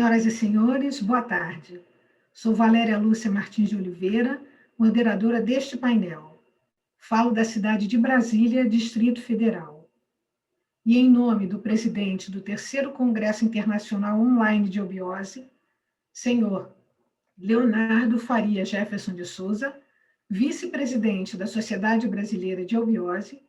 Senhoras e senhores, boa tarde. Sou Valéria Lúcia Martins de Oliveira, moderadora deste painel. Falo da cidade de Brasília, Distrito Federal. E em nome do presidente do Terceiro Congresso Internacional Online de Obiose, senhor Leonardo Faria Jefferson de Souza, vice-presidente da Sociedade Brasileira de Obiose,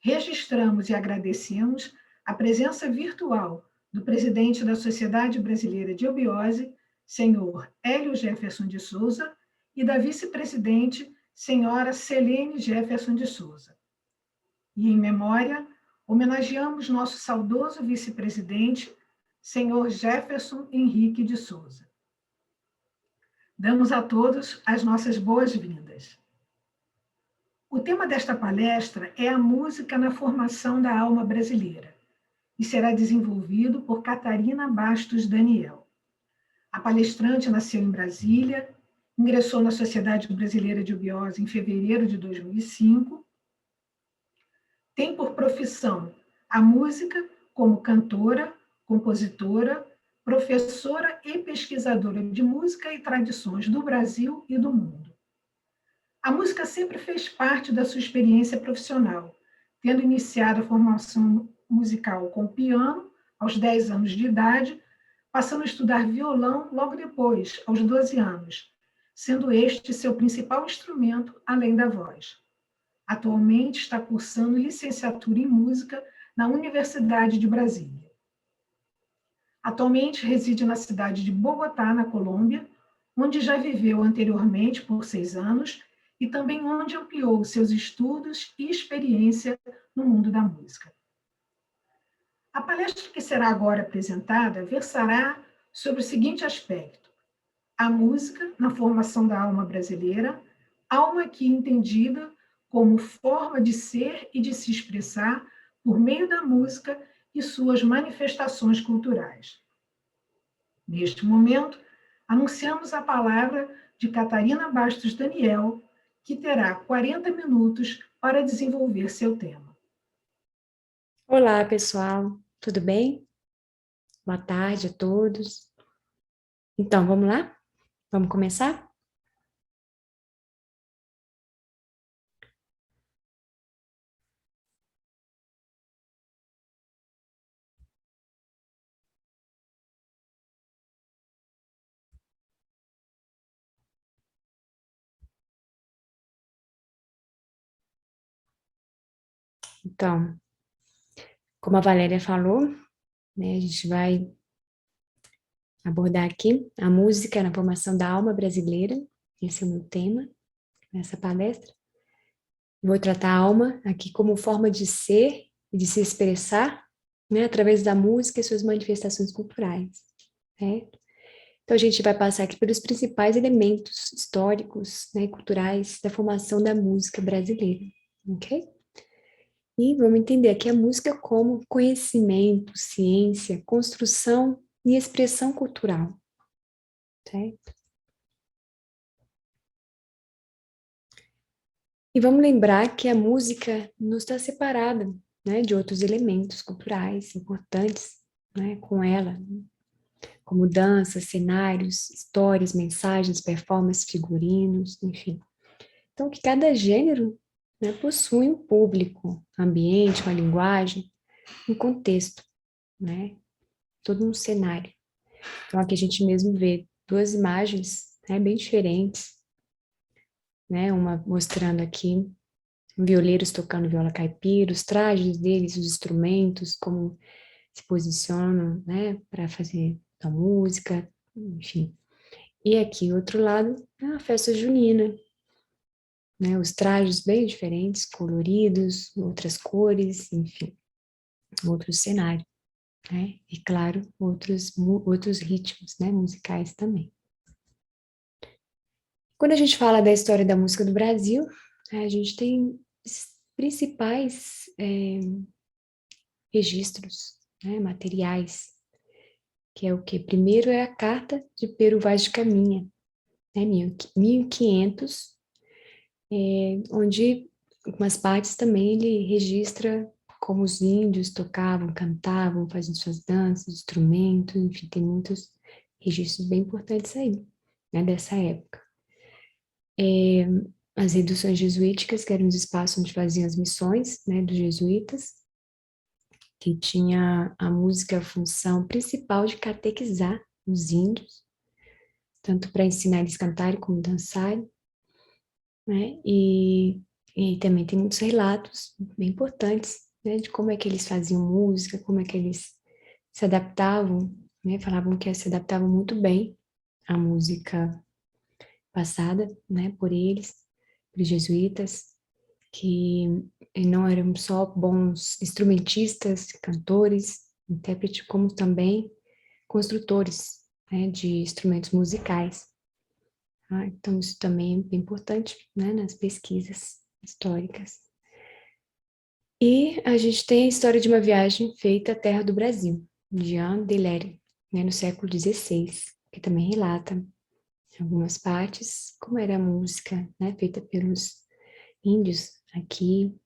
registramos e agradecemos a presença virtual do presidente da Sociedade Brasileira de Obiose, senhor Hélio Jefferson de Souza, e da vice-presidente, senhora Selene Jefferson de Souza. E, em memória, homenageamos nosso saudoso vice-presidente, senhor Jefferson Henrique de Souza. Damos a todos as nossas boas-vindas. O tema desta palestra é a música na formação da alma brasileira e será desenvolvido por Catarina Bastos Daniel. A palestrante nasceu em Brasília, ingressou na Sociedade Brasileira de Obiose em fevereiro de 2005, tem por profissão a música como cantora, compositora, professora e pesquisadora de música e tradições do Brasil e do mundo. A música sempre fez parte da sua experiência profissional, tendo iniciado a formação musical com piano aos 10 anos de idade, passando a estudar violão logo depois, aos 12 anos, sendo este seu principal instrumento, além da voz. Atualmente está cursando licenciatura em música na Universidade de Brasília. Atualmente reside na cidade de Bogotá, na Colômbia, onde já viveu anteriormente por 6 anos e também onde ampliou seus estudos e experiência no mundo da música. A palestra que será agora apresentada versará sobre o seguinte aspecto: a música na formação da alma brasileira, alma aqui entendida como forma de ser e de se expressar por meio da música e suas manifestações culturais. Neste momento, anunciamos a palavra de Catarina Bastos Daniel, que terá 40 minutos para desenvolver seu tema. Olá, pessoal, tudo bem? Boa tarde a todos. Então, vamos lá? Vamos começar? Então, como a Valéria falou, né, a gente vai abordar aqui a música na formação da alma brasileira. Esse é o meu tema nessa palestra. Vou tratar a alma aqui como forma de ser e de se expressar, né, através da música e suas manifestações culturais, certo? Então, a gente vai passar aqui pelos principais elementos históricos, né, culturais da formação da música brasileira, ok? E vamos entender aqui a música como conhecimento, ciência, construção e expressão cultural, certo? E vamos lembrar que a música não está separada, né, de outros elementos culturais importantes, né, com ela, como danças, cenários, histórias, mensagens, performances, figurinos, enfim. Então, que cada gênero, né, possui um público, ambiente, uma linguagem, um contexto, né, todo um cenário. Então, aqui a gente mesmo vê duas imagens, né, bem diferentes, né, uma mostrando aqui violeiros tocando viola caipira, os trajes deles, os instrumentos, como se posicionam, né, para fazer a música, enfim. E aqui, outro lado, é a festa junina, né, os trajes bem diferentes, coloridos, outras cores, enfim, outro cenário, né, e claro, outros ritmos, né, musicais também. Quando a gente fala da história da música do Brasil, a gente tem principais registros, né, materiais, que é o que? Primeiro é a Carta de Pero Vaz de Caminha, né, 1500, onde algumas partes também ele registra como os índios tocavam, cantavam, faziam suas danças, instrumentos, enfim, tem muitos registros bem importantes aí, né, dessa época. As reduções jesuíticas, que eram os espaços onde faziam as missões, né, dos jesuítas, que tinha a música a função principal de catequizar os índios, tanto para ensinar eles a cantarem como dançarem, né? E também tem muitos relatos bem importantes, né, de como é que eles faziam música, como é que eles se adaptavam, né? Falavam que se adaptavam muito bem à música passada, né, por eles, por jesuítas, que não eram só bons instrumentistas, cantores, intérpretes, como também construtores, né, de instrumentos musicais. Ah, então, isso também é bem importante, né, nas pesquisas históricas. E a gente tem a história de uma viagem feita à terra do Brasil, de Jean Delerre, né, no século XVI, que também relata, em algumas partes, como era a música, né, feita pelos índios aqui,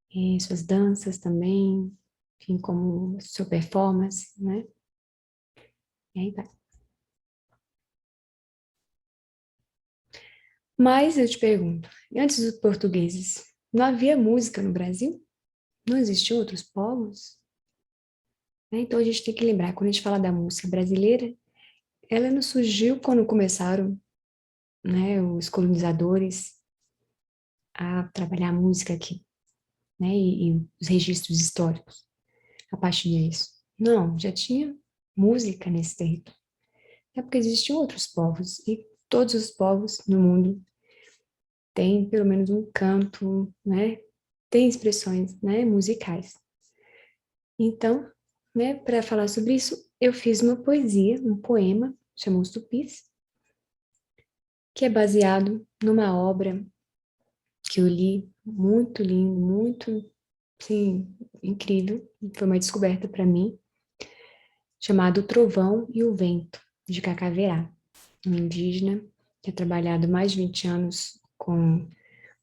e suas danças também, enfim, como sua performance, né? E aí vai. Mas eu te pergunto, antes dos portugueses, não havia música no Brasil? Não existiam outros povos? Né? Então a gente tem que lembrar, quando a gente fala da música brasileira, ela não surgiu quando começaram, né, os colonizadores a trabalhar a música aqui, né, e os registros históricos a partir disso. Não, já tinha música nesse território. É porque existiam outros povos, e todos os povos no mundo têm pelo menos um canto, né, tem expressões, né, musicais. Então, né, para falar sobre isso, eu fiz uma poesia, um poema, chamado Os Tupis, que é baseado numa obra que eu li, muito lindo, muito, sim, incrível, foi uma descoberta para mim, chamado O Trovão e o Vento, de Cacaverá, um indígena que ha trabalhado mais de 20 anos com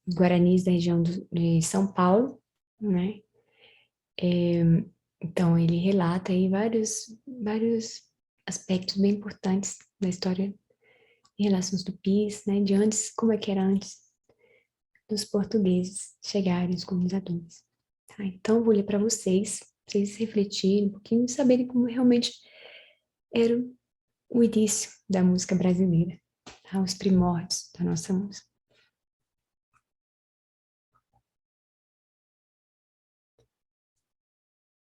os guaranis da região de São Paulo, né? Então, ele relata aí vários aspectos bem importantes da história em relação aos tupis, né? De antes, como é que era antes dos portugueses chegarem, os colonizadores. Tá? Então, eu vou ler para vocês refletirem um pouquinho e saberem como realmente era o início da música brasileira, tá? Os primórdios da nossa música.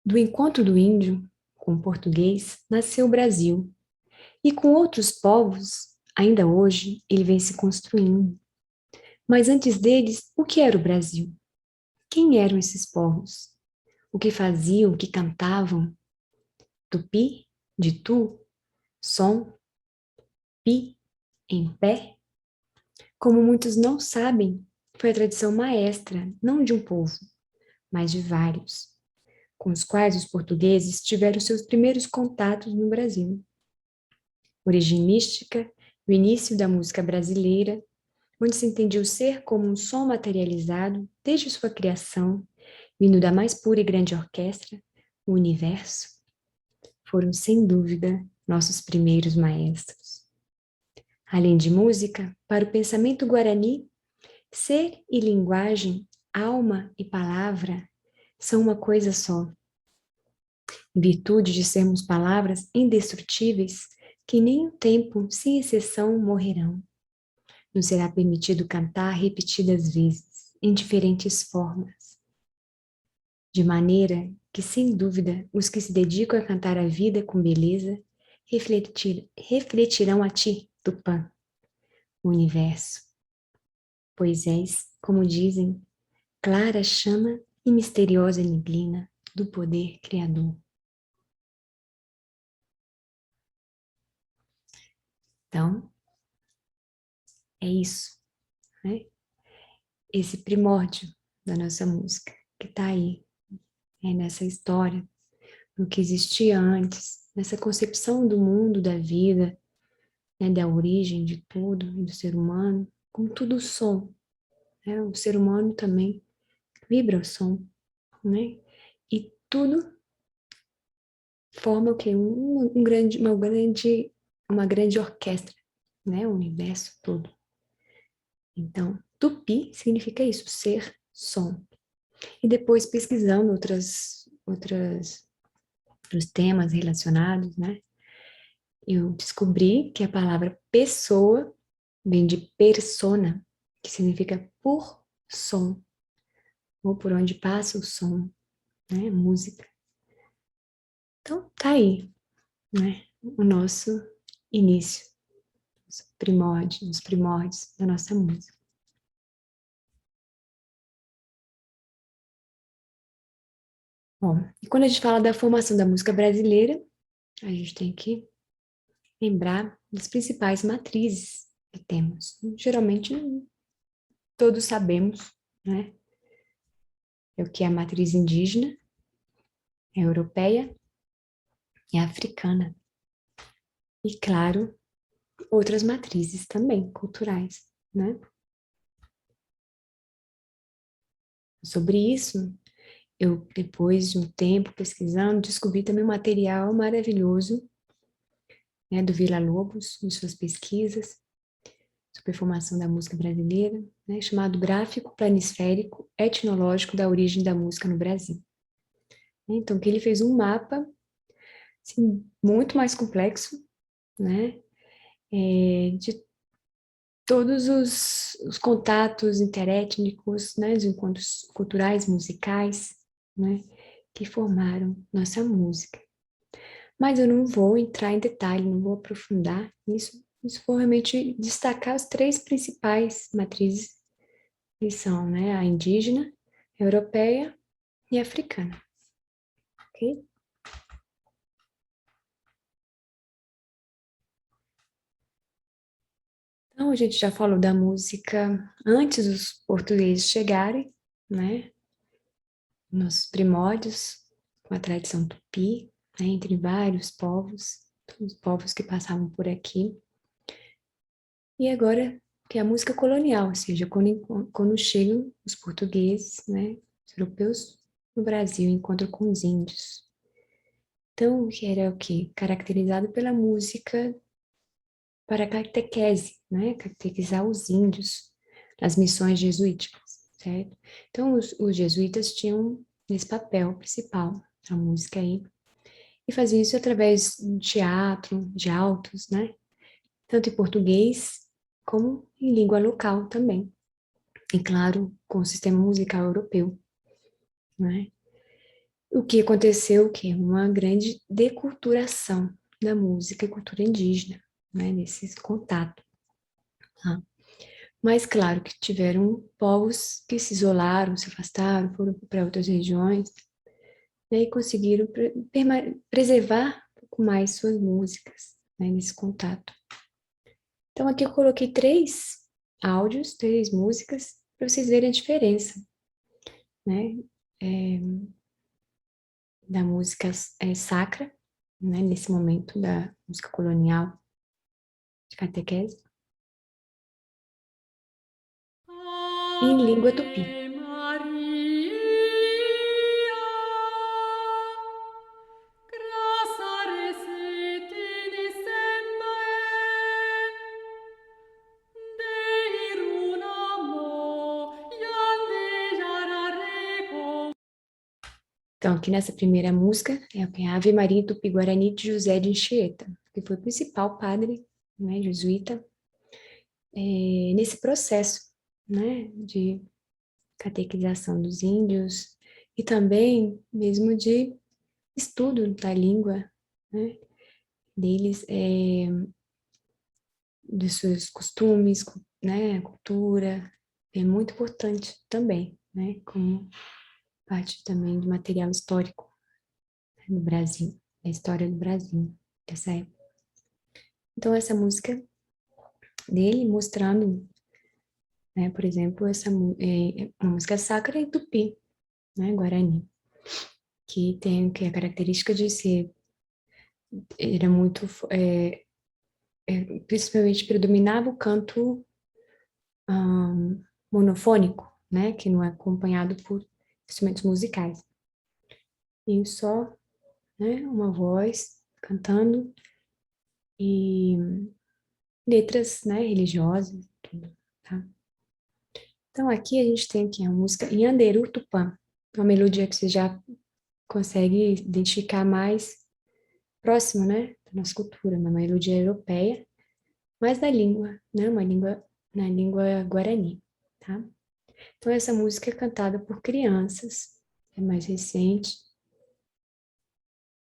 Do encontro do índio com o português, nasceu o Brasil. E com outros povos, ainda hoje, ele vem se construindo. Mas antes deles, o que era o Brasil? Quem eram esses povos? O que faziam, o que cantavam? Tupi, de tu, som, pi, em pé? Como muitos não sabem, foi a tradição maestra, não de um povo, mas de vários, com os quais os portugueses tiveram seus primeiros contatos no Brasil. Origem mística, o início da música brasileira, onde se entendia o ser como um som materializado desde sua criação, vindo da mais pura e grande orquestra, o universo, foram, sem dúvida, nossos primeiros maestros. Além de música, para o pensamento guarani, ser e linguagem, alma e palavra são uma coisa só. Em virtude de sermos palavras indestrutíveis, que nem o tempo, sem exceção, morrerão. Nos será permitido cantar repetidas vezes, em diferentes formas. De maneira que, sem dúvida, os que se dedicam a cantar a vida com beleza refletirão a ti, Tupã, o universo. Pois és, como dizem, clara chama e misteriosa neblina do poder criador. Então, é isso, né? Esse primórdio da nossa música, que está aí, nessa história, no que existia antes, nessa concepção do mundo, da vida, né, da origem de tudo, do ser humano, como tudo som. Né? O ser humano também vibra o som, né? E tudo forma o quê? Uma grande uma grande orquestra, né? O universo todo. Então, tupi significa isso, ser som. E depois, pesquisando outros temas relacionados, né? Eu descobri que a palavra pessoa vem de persona, que significa por som, ou por onde passa o som, né? Música. Então, tá aí, né? O nosso início, os primórdios da nossa música. Bom, e quando a gente fala da formação da música brasileira, a gente tem que lembrar das principais matrizes que temos. Geralmente, todos sabemos, né? É o que é a matriz indígena, é a europeia e a africana. E, claro, outras matrizes também, culturais, né? Sobre isso, eu, depois de um tempo pesquisando, descobri também um material maravilhoso, né, do Villa-Lobos, em suas pesquisas, sobre a formação da música brasileira, né, chamado Gráfico Planisférico Etnológico da Origem da Música no Brasil. Então, que ele fez um mapa assim, muito mais complexo, né, de todos os contatos interétnicos, né, os encontros culturais, musicais, né, que formaram nossa música. Mas eu não vou entrar em detalhe, não vou aprofundar nisso. Isso vou realmente destacar as três principais matrizes, que são, né, a indígena, a europeia e a africana. Ok? Então, a gente já falou da música antes dos portugueses chegarem, né? Nos primórdios, com a tradição tupi, né? Entre vários povos, os povos que passavam por aqui. E agora, que é a música colonial, ou seja, quando chegam os portugueses, né? Os europeus no Brasil, encontram com os índios. Então, que era o quê? Caracterizado pela música para a catequese, né? Catequizar os índios, as missões jesuíticas, certo? Então, os jesuítas tinham esse papel principal, a música aí, e fazia isso através do teatro, de autos, né? Tanto em português como em língua local também. E, claro, com o sistema musical europeu, né? O que aconteceu, que uma grande deculturação da música e cultura indígena, né? Nesse contato. Tá? Mas, claro, que tiveram povos que se isolaram, se afastaram, foram para outras regiões, né, e conseguiram preservar um pouco mais suas músicas, né, nesse contato. Então, aqui eu coloquei 3 áudios, 3 músicas, para vocês verem a diferença, né, é, da música sacra, né, nesse momento da música colonial de catequese, em língua tupi. Então, aqui nessa primeira música, é a Ave Maria Tupi-Guarani de José de Anchieta, que foi o principal padre, né, jesuíta, nesse processo, né, de catequização dos índios e também mesmo de estudo da língua, né, deles, dos seus costumes, né, cultura, é muito importante também, né, como parte também do material histórico, né, do Brasil, da história do Brasil, dessa época. Então, essa música dele mostrando, né, por exemplo, uma música sacra em Tupi, né, Guarani, que tem que é a característica de ser, era muito, principalmente predominava o canto monofônico, né, que não é acompanhado por instrumentos musicais. E só, né, uma voz cantando e letras, né, religiosas, tudo, tá? Então, aqui a gente tem aqui a música Yanderu Tupã, uma melodia que você já consegue identificar mais próximo, né, da nossa cultura, uma melodia europeia, mas da língua, né, na língua guarani, tá? Então, essa música é cantada por crianças, é mais recente,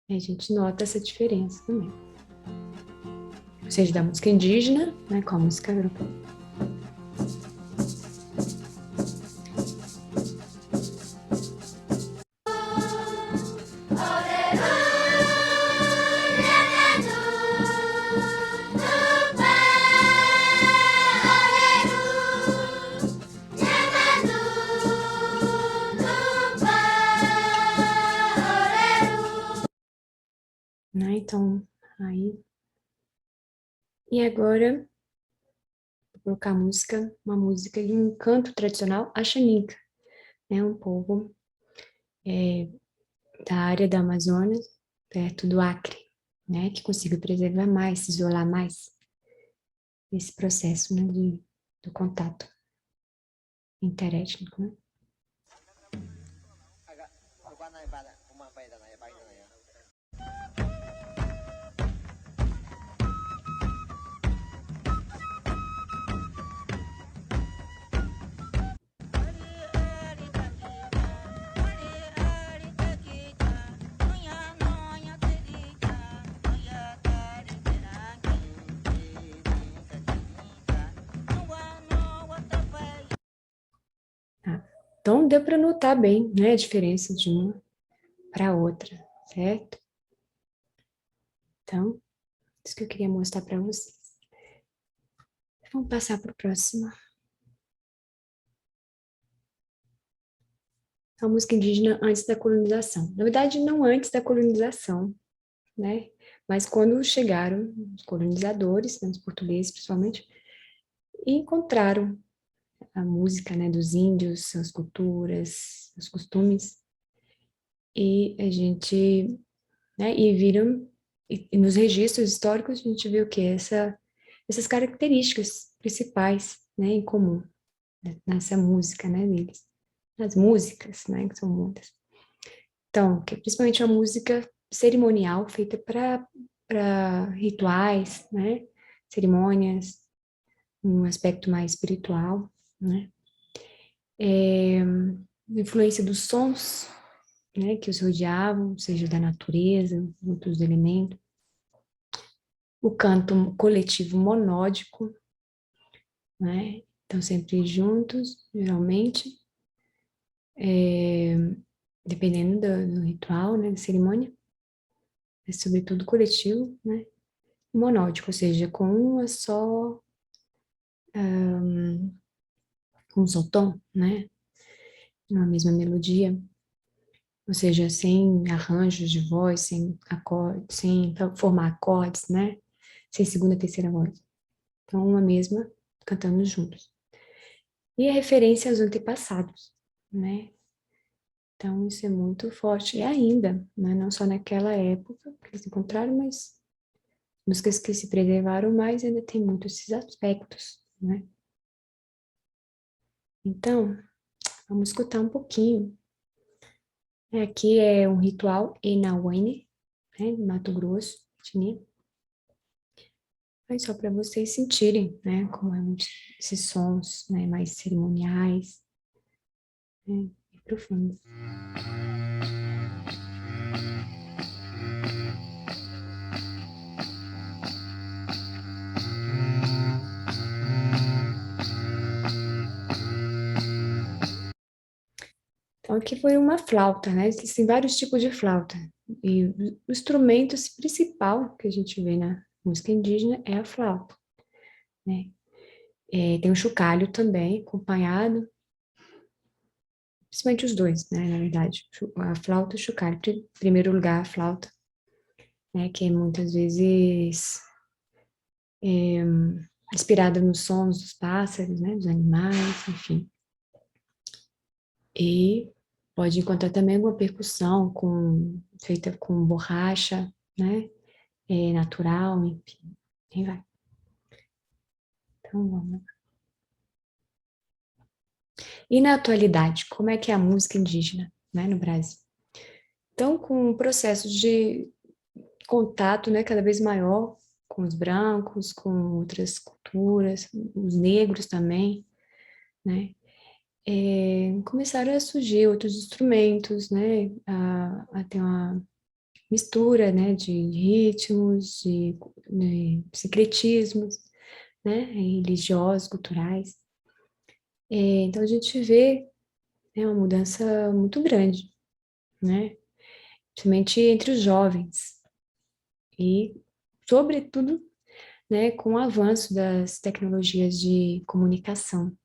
e a gente nota essa diferença também. Ou seja, da música indígena, né, com a música europeia. Né? Então, aí. E agora, vou colocar uma música de um canto tradicional Axaninca, né? Um povo da área da Amazônia, perto do Acre, né? Que consiga preservar mais, se isolar mais esse processo, né? Do contato interétnico, né? Tá. Então, deu para notar bem, né, a diferença de uma para outra, certo? Então, isso que eu queria mostrar para vocês. Vamos passar para o próximo. A música indígena antes da colonização. Na verdade, não antes da colonização, né? Mas quando chegaram os colonizadores, né, os portugueses principalmente, e encontraram a música, né, dos índios, suas culturas, os costumes, e a gente, né, e viram, e nos registros históricos a gente viu que essas características principais, né, em comum, né, nessa música, né, deles, nas músicas, né, que são muitas. Então, que é principalmente uma música cerimonial feita para rituais, né, cerimônias, um aspecto mais espiritual, né, influência dos sons, né, que os rodeavam, seja da natureza, outros elementos, o canto coletivo monódico, né, então sempre juntos, geralmente, dependendo do ritual, né, da cerimônia, é sobretudo coletivo, né, monódico, ou seja, com uma só, com um só tom, né, na mesma melodia, ou seja, sem arranjos de voz, sem acordes, sem formar acordes, né, sem segunda, terceira voz. Então, uma mesma cantando juntos. E a referência aos antepassados, né? Então, isso é muito forte. E ainda, né? Não só naquela época que eles encontraram, mas músicas que se preservaram mais ainda tem muitos esses aspectos, né? Então, vamos escutar um pouquinho. Aqui é um ritual Enauane, né? No Mato Grosso, etnia. Mas só para vocês sentirem, né? Como é esses sons, né? Mais cerimoniais, né? E profundos. Então, aqui foi uma flauta, né? Existem vários tipos de flauta. E o instrumento principal que a gente vê na música indígena é a flauta, né? Tem o chocalho também, acompanhado, principalmente os dois, né? Na verdade, a flauta e o chocalho. Em primeiro lugar, a flauta, né? Que é muitas vezes inspirada nos sons dos pássaros, né? Dos animais, enfim. E pode encontrar também alguma percussão feita com borracha, né? natural, enfim, aí vai. Então, vamos lá. E na atualidade, como é que é a música indígena, né, no Brasil? Então, com o processo de contato, né, cada vez maior com os brancos, com outras culturas, os negros também, né, começaram a surgir outros instrumentos, né, a ter uma mistura, né, de ritmos, de sincretismos, né, religiosos, culturais. Então, a gente vê, né, uma mudança muito grande, né, principalmente entre os jovens e, sobretudo, né, com o avanço das tecnologias de comunicação,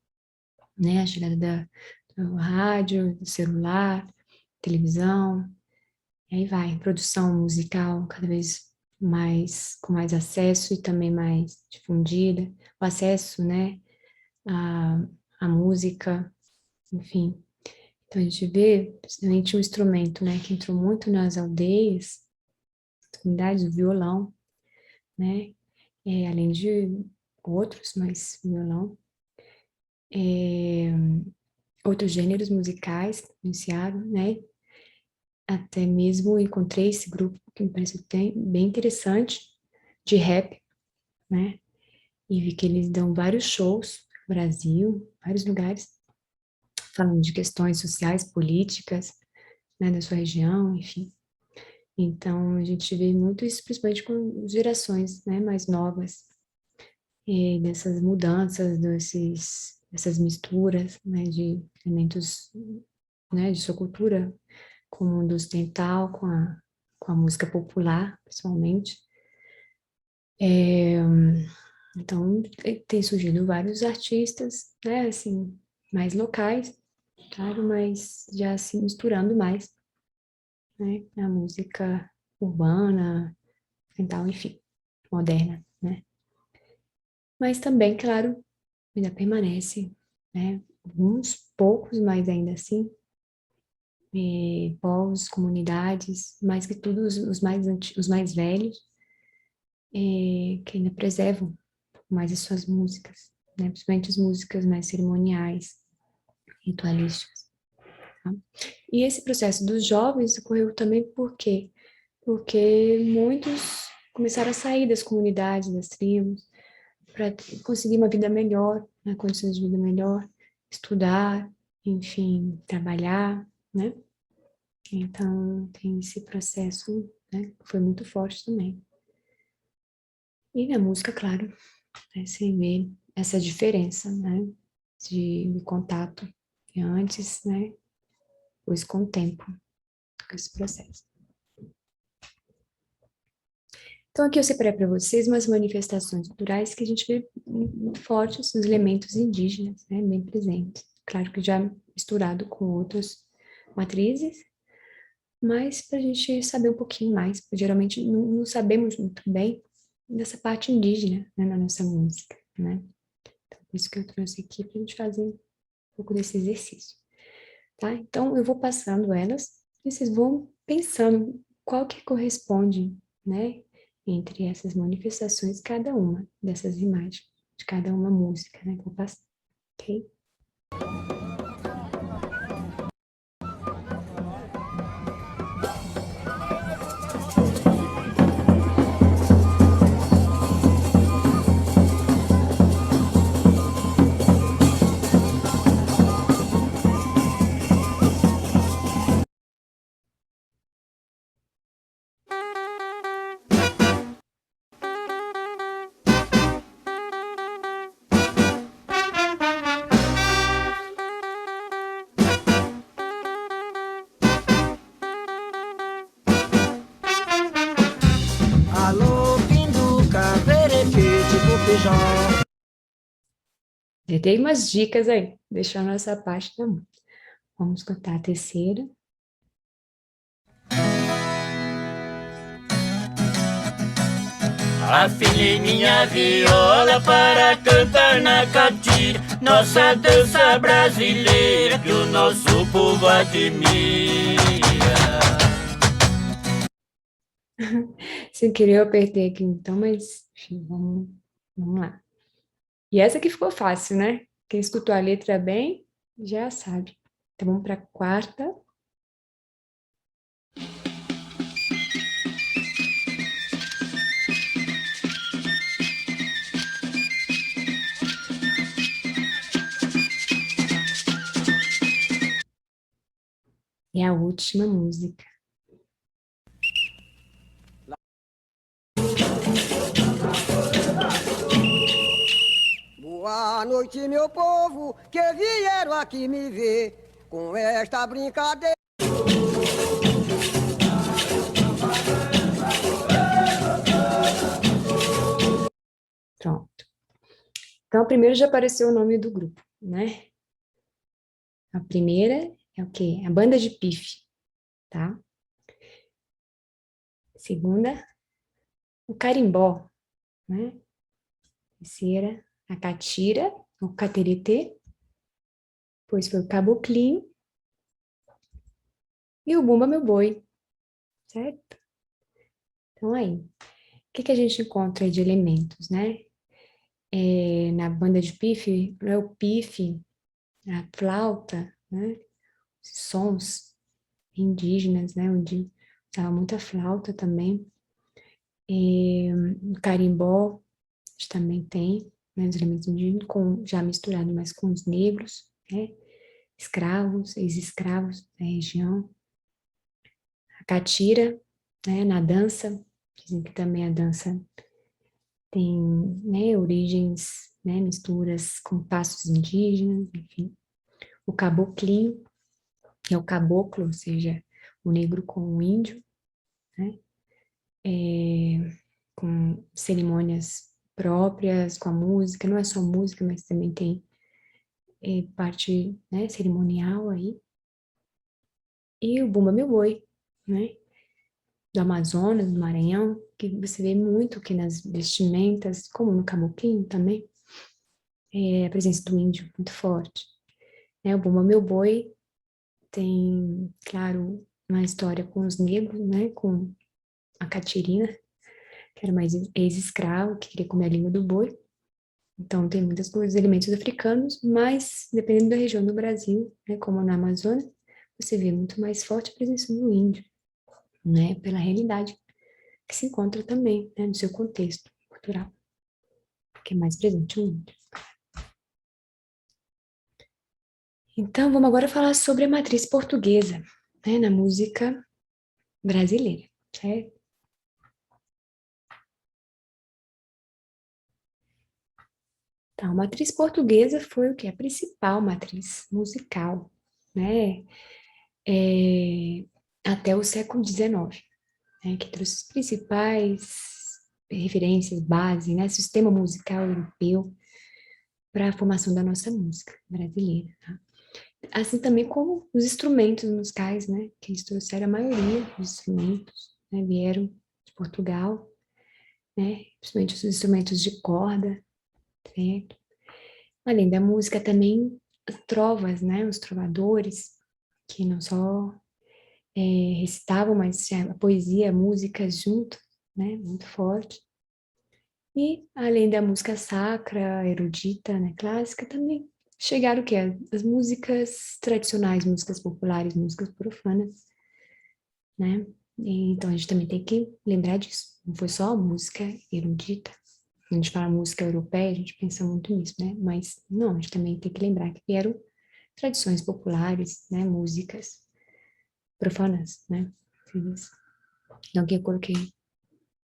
né, a chegada do rádio, do celular, televisão, e aí vai, produção musical cada vez mais, com mais acesso e também mais difundida, o acesso, né, à música, enfim. Então, a gente vê, principalmente um instrumento, né, que entrou muito nas aldeias, comunidades, o violão, né, além de outros, mas violão. Outros gêneros musicais iniciaram, né, até mesmo encontrei esse grupo que me pareceu bem interessante, de rap, né, e vi que eles dão vários shows no Brasil, vários lugares, falando de questões sociais, políticas, né, da sua região, enfim. Então, a gente vê muito isso, principalmente com gerações, né, mais novas, e dessas mudanças, dessas misturas, né, de elementos, né, de sua cultura, com o mundo ocidental, com a música popular, principalmente. Então, tem surgido vários artistas, né, assim, mais locais, claro, mas já se misturando mais, né, na música urbana, ocidental, enfim, moderna, né. Mas também, claro, ainda permanece, né, alguns poucos, mas ainda assim, povos, comunidades, mais que tudo os mais velhos, que ainda preservam mais as suas músicas, né? Principalmente as músicas mais cerimoniais, ritualísticas. Tá? E esse processo dos jovens ocorreu também por quê? Porque muitos começaram a sair das comunidades, das tribos, para conseguir uma vida melhor, né? Condições de vida melhor, estudar, enfim, trabalhar, né? Então, tem esse processo, né, que foi muito forte também. E na música, claro, né, você vê essa diferença, né, de contato antes, né, depois com o tempo, com esse processo. Então, aqui eu separei para vocês umas manifestações culturais que a gente vê muito fortes nos elementos indígenas, né, bem presentes. Claro que já misturado com outras matrizes, mas para a gente saber um pouquinho mais, porque geralmente não sabemos muito bem dessa parte indígena, né, na nossa música, né? Então, por isso que eu trouxe aqui para a gente fazer um pouco desse exercício, tá? Então, eu vou passando elas e vocês vão pensando qual que corresponde, né, entre essas manifestações, cada uma dessas imagens, de cada uma música, né, que eu vou passar, ok? Alô, Pinduca, Verefete, Bupijão. Já dei umas dicas aí, deixando essa parte da música. Vamos cantar a terceira. Afinei minha viola para cantar na catira, nossa dança brasileira que o nosso povo admira. Sem querer eu apertei aqui então, mas enfim, vamos lá. E essa aqui ficou fácil, né? Quem escutou a letra bem, já sabe. Então vamos para a quarta. E a última música. Boa noite, meu povo, que vieram aqui me ver com esta brincadeira. Pronto. Então, primeiro já apareceu o nome do grupo, né? A primeira é o quê? A Banda de Pife, tá? Segunda, o Carimbó, né? Terceira, a Catira, o Cateretê. Depois foi o Caboclinho e o Bumba Meu Boi, certo? Então, aí, o que a gente encontra aí de elementos, né? Na Banda de Pife, é o pife, a flauta, né? Sons indígenas, né? Onde usava muita flauta também. O carimbó, a gente também tem, né? Os elementos indígenas, já misturado mais com os negros, né? Escravos, ex-escravos da região. A catira, né? Na dança, dizem que também a dança tem, né? Origens, né? Misturas com passos indígenas, enfim. O caboclinho, que é o caboclo, ou seja, o negro com o índio, né? Com cerimônias próprias, com a música, não é só música, mas também tem parte, né, cerimonial aí. E o Bumba Meu Boi, né? Do Amazonas, do Maranhão, que você vê muito aqui nas vestimentas, como no caboclinho também, a presença do índio muito forte. O Bumba Meu Boi tem, claro, uma história com os negros, né? Com a Catirina, que era mais ex-escravo, que queria comer a língua do boi. Então, tem muitos elementos africanos, mas, dependendo da região do Brasil, né, como na Amazônia, você vê muito mais forte a presença do índio, né, pela realidade que se encontra também, né, no seu contexto cultural, que é mais presente o índio. Então, vamos agora falar sobre a matriz portuguesa, né, na música brasileira, certo? Então, a matriz portuguesa foi o que? A principal matriz musical, né? Até o século XIX, né? Que trouxe as principais referências, base, né? Sistema musical europeu para a formação da nossa música brasileira, tá? Assim também como os instrumentos musicais, né? Que eles trouxeram a maioria dos instrumentos, né? Vieram de Portugal, né? Principalmente os instrumentos de corda, certo? Além da música, também as trovas, né? Os trovadores, que não só recitavam, mas a poesia, a música junto, né? Muito forte. E, além da música sacra, erudita, né? Clássica, também chegaram o quê? As músicas tradicionais, músicas populares, músicas profanas, né? Então, a gente também tem que lembrar disso. Não foi só a música erudita. A gente fala música europeia, a gente pensa muito nisso, né? Mas não, a gente também tem que lembrar que vieram tradições populares, né? Músicas profanas, né? Então, aqui eu coloquei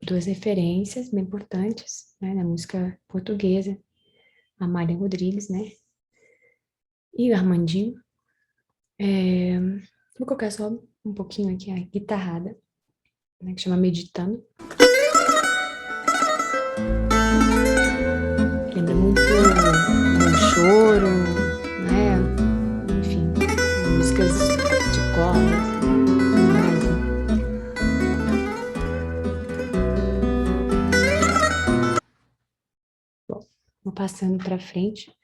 duas referências bem importantes, né? Na música portuguesa, a Amália Rodrigues, né? E o Armandinho. Vou colocar só um pouquinho aqui a guitarrada, né? Que chama Meditando. Lembra muito um choro, né? Enfim, músicas de cordas. Bom, vou passando para frente.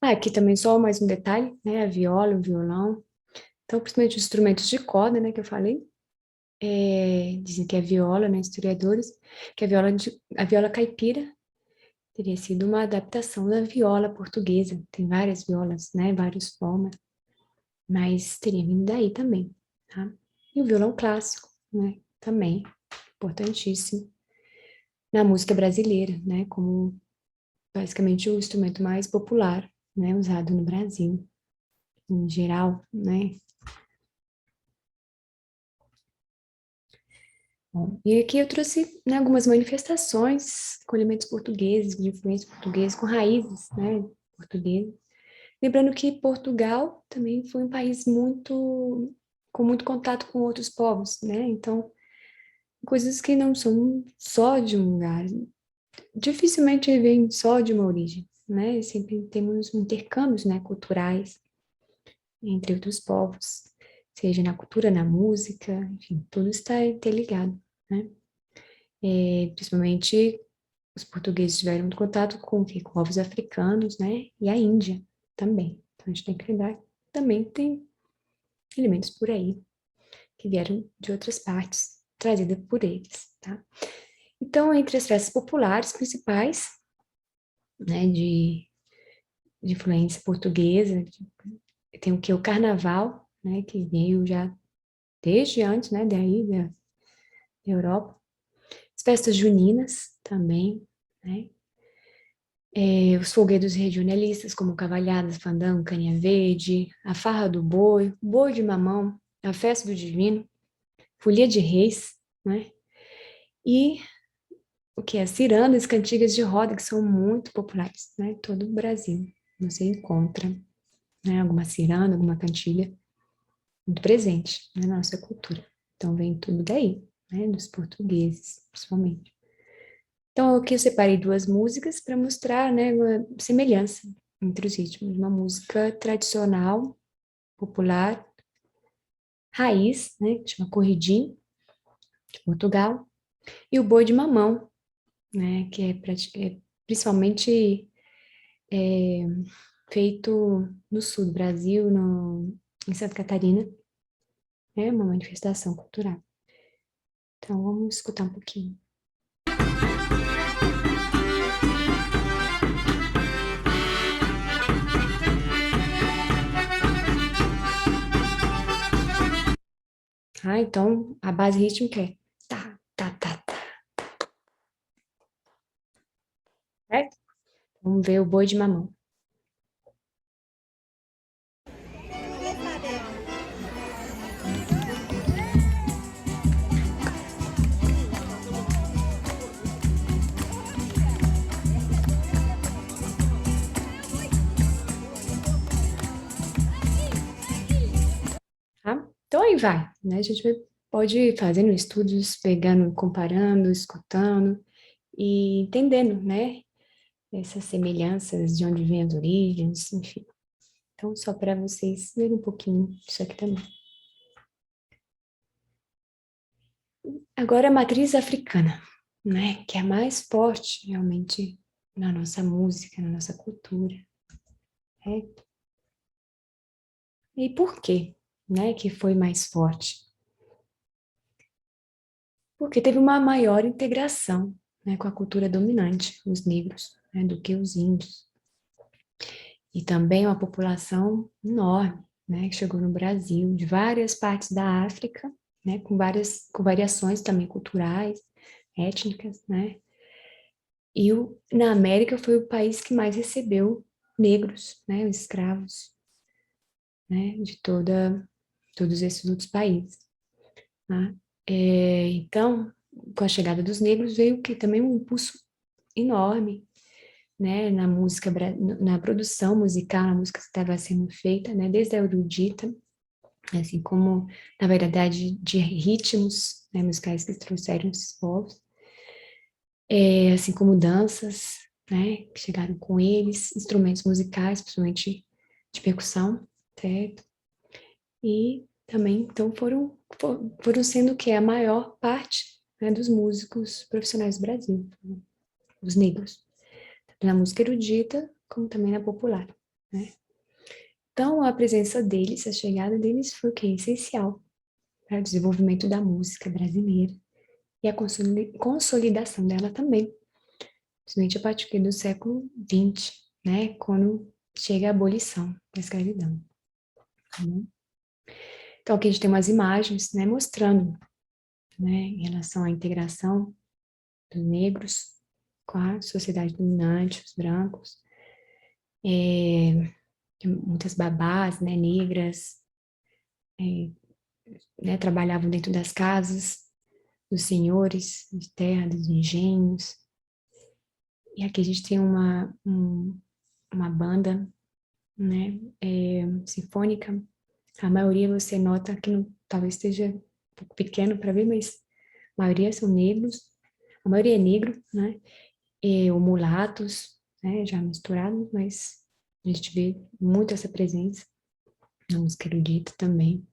Aqui também só mais um detalhe, né? A viola, o violão. Então, principalmente os instrumentos de corda, né? Que eu falei. dizem que a viola, né, historiadores, que a viola caipira teria sido uma adaptação da viola portuguesa. Tem várias violas, né, várias formas, mas teria vindo daí também, tá? E o violão clássico, né, também, importantíssimo na música brasileira, né, como basicamente o instrumento mais popular, né, usado no Brasil, em geral, né. Bom, e aqui eu trouxe, né, algumas manifestações com elementos portugueses, de influência portuguesa, com raízes, né, portuguesas. Lembrando que Portugal também foi um país com muito contato com outros povos, né, então, coisas que não são só de um lugar, dificilmente vêm só de uma origem, né, sempre temos intercâmbios, né, culturais entre outros povos, seja na cultura, na música, enfim, tudo está interligado, né. Principalmente os portugueses tiveram muito contato com o quê? Com povos africanos, né, e a Índia também. Então, a gente tem que lembrar que também tem elementos por aí que vieram de outras partes, trazidas por eles, tá? Então, entre as festas populares principais, né, de influência portuguesa, tem o que? O carnaval, né, que veio já desde antes, né, daí da Europa. As festas juninas também, né, os folguedos regionalistas, como cavalhadas, fandango, caninha verde, a farra do boi, boi de mamão, a festa do divino, folia de reis, né? E o que é cirandas, cantigas de roda, que são muito populares, né? Todo o Brasil você encontra, né? Alguma ciranda, alguma cantiga muito presente, né, na nossa cultura. Então vem tudo daí, né? Dos portugueses, principalmente. Então, aqui eu separei duas músicas para mostrar, né, uma semelhança entre os ritmos. Uma música tradicional, popular, raiz, né, que chama Corridinho, de Portugal, e o Boi de Mamão, né, que é principalmente feito no sul do Brasil, em Santa Catarina, é uma manifestação cultural. Então, vamos escutar um pouquinho. Então, a base rítmica é tá, tá, tá, tá. Certo? Vamos ver o Boi de Mamão. Tá? Então, aí vai, né? A gente pode ir fazendo estudos, pegando, comparando, escutando e entendendo, né? Essas semelhanças, de onde vêm as origens, enfim. Então, só para vocês verem um pouquinho disso aqui também. Agora, a matriz africana, né? Que é a mais forte, realmente, na nossa música, na nossa cultura. Certo? E por quê, né? Que foi mais forte? Porque teve uma maior integração, né, com a cultura dominante, os negros, né, do que os índios. E também uma população enorme, né, que chegou no Brasil, de várias partes da África, né, com variações também culturais, étnicas, né. E na América foi o país que mais recebeu negros, né, os escravos, né, de todos esses outros países. Tá? Então, com a chegada dos negros veio que também um impulso enorme, né, na música, na produção musical, na música que estava sendo feita, né, desde a erudita, assim como na variedade de ritmos, né, musicais que trouxeram esses povos, assim como danças, né, que chegaram com eles, instrumentos musicais, principalmente de percussão, certo? E também, então, foram sendo o que é a maior parte, né, dos músicos profissionais do Brasil, os negros, tanto na música erudita, como também na popular, né? Então, a presença deles, a chegada deles foi o que? Essencial para o desenvolvimento da música brasileira e a consolidação dela também, principalmente a partir do século XX, né, quando chega a abolição da escravidão. Tá bom? Então, aqui a gente tem umas imagens, né, mostrando, né, em relação à integração dos negros com a sociedade dominante, os brancos, muitas babás, né, negras, né, trabalhavam dentro das casas dos senhores de terra, dos engenhos. E aqui a gente tem uma banda, né, sinfônica. A maioria você nota que não, talvez esteja um pouco pequeno para ver, mas a maioria são negros, a maioria é negro, né, ou mulatos, né, já misturados, mas a gente vê muito essa presença na música erudita também.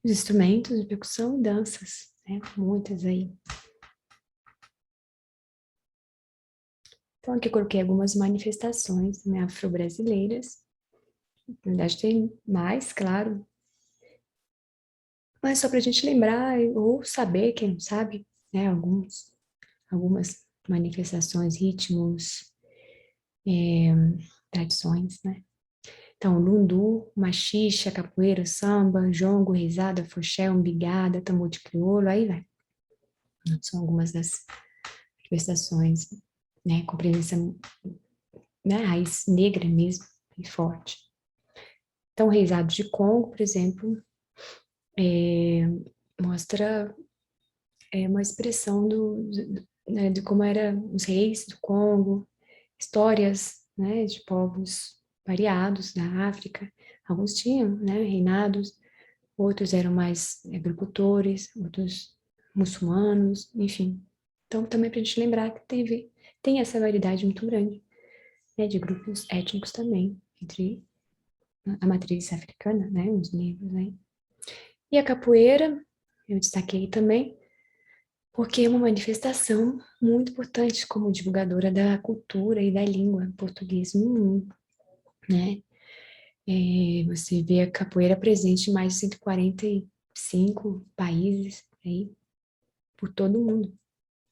Os instrumentos de percussão e danças, né, muitas aí. Então aqui eu coloquei algumas manifestações, né, afro-brasileiras. Na verdade tem mais, claro, mas só para a gente lembrar ou saber, quem não sabe, né, algumas manifestações, ritmos, tradições, né. Então, lundu, machixa, capoeira, samba, jongo, risada, foxé, umbigada, tambor de crioulo, aí vai. São algumas das manifestações, né, com presença, né, raiz negra mesmo, e forte. Então, o reizado de Congo, por exemplo, mostra uma expressão né, de como eram os reis do Congo, histórias, né, de povos variados da África. Alguns tinham, né, reinados, outros eram mais agricultores, outros muçulmanos, enfim. Então, também para a gente lembrar que tem essa variedade muito grande, né, de grupos étnicos também, entre a matriz africana, né, os negros, né. E a capoeira, eu destaquei também, porque é uma manifestação muito importante como divulgadora da cultura e da língua portuguesa no mundo, né. Você vê a capoeira presente em mais de 145 países aí, por todo o mundo,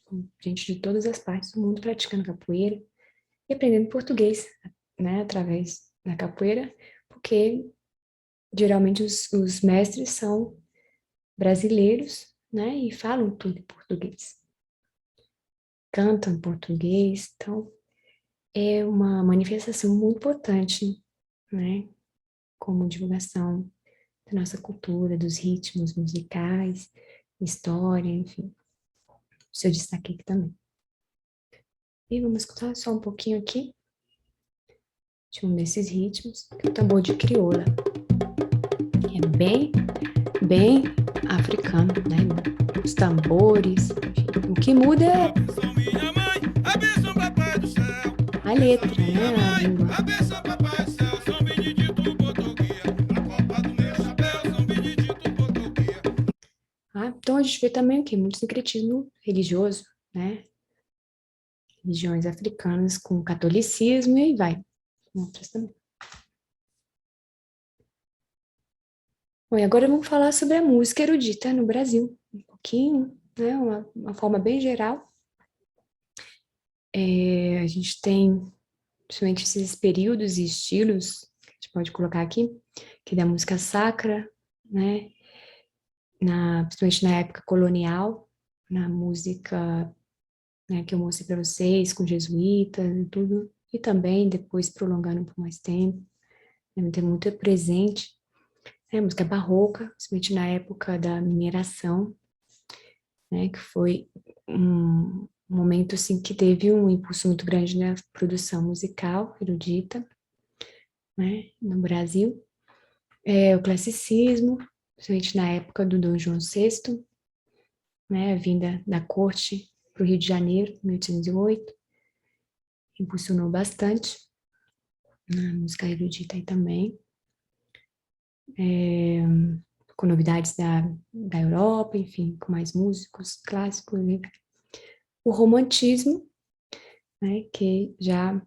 com gente de todas as partes do mundo praticando capoeira e aprendendo português, né, através da capoeira, porque geralmente os mestres são brasileiros, né, e falam tudo em português. Cantam em português, então é uma manifestação muito importante, né, como divulgação da nossa cultura, dos ritmos musicais, história, enfim. O seu destaque aqui também. E vamos escutar só um pouquinho aqui de um desses ritmos, que é o tambor de crioula. É bem africano, né? Os tambores, enfim. O que muda é a letra, né? A língua. Então a gente vê também o quê? Muito sincretismo religioso, né? Religiões africanas com catolicismo e aí vai. Outras também. Bom, e agora vamos falar sobre a música erudita no Brasil. Um pouquinho, né? Uma forma bem geral. A gente tem, principalmente esses períodos e estilos, que a gente pode colocar aqui, que é da música sacra, né? Principalmente na época colonial, na música, né, que eu mostrei para vocês, com jesuítas e tudo, e também depois prolongando por mais tempo, né, tem muito presente, né, música barroca, principalmente na época da mineração, né, que foi um momento assim, que teve um impulso muito grande na produção musical erudita, né, no Brasil. O classicismo, principalmente na época do Dom João VI, né, a vinda da corte para o Rio de Janeiro, em 1808, impulsionou bastante na música erudita aí também, com novidades da Europa, enfim, com mais músicos clássicos, né? O romantismo, né, que já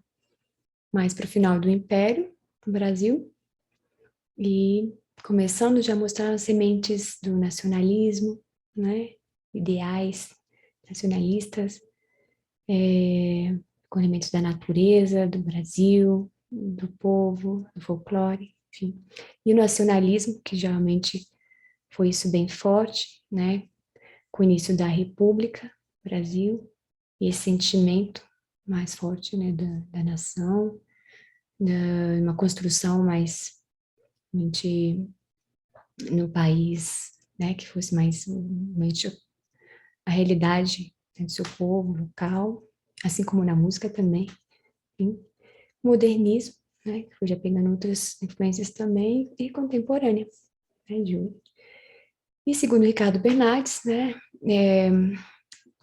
mais para o final do Império, no Brasil, e começando já a mostrar as sementes do nacionalismo, né? Ideais nacionalistas, com elementos da natureza, do Brasil, do povo, do folclore, enfim. E o nacionalismo, que geralmente foi isso bem forte, né? Com o início da República, Brasil, e esse sentimento mais forte, né, da nação, uma construção mais no país, né, que fosse mais a realidade, né, do seu povo local, assim como na música também. Enfim. Modernismo, né, que foi já pegando outras influências também, e contemporânea, né, de hoje. E segundo Ricardo Bernardes, né,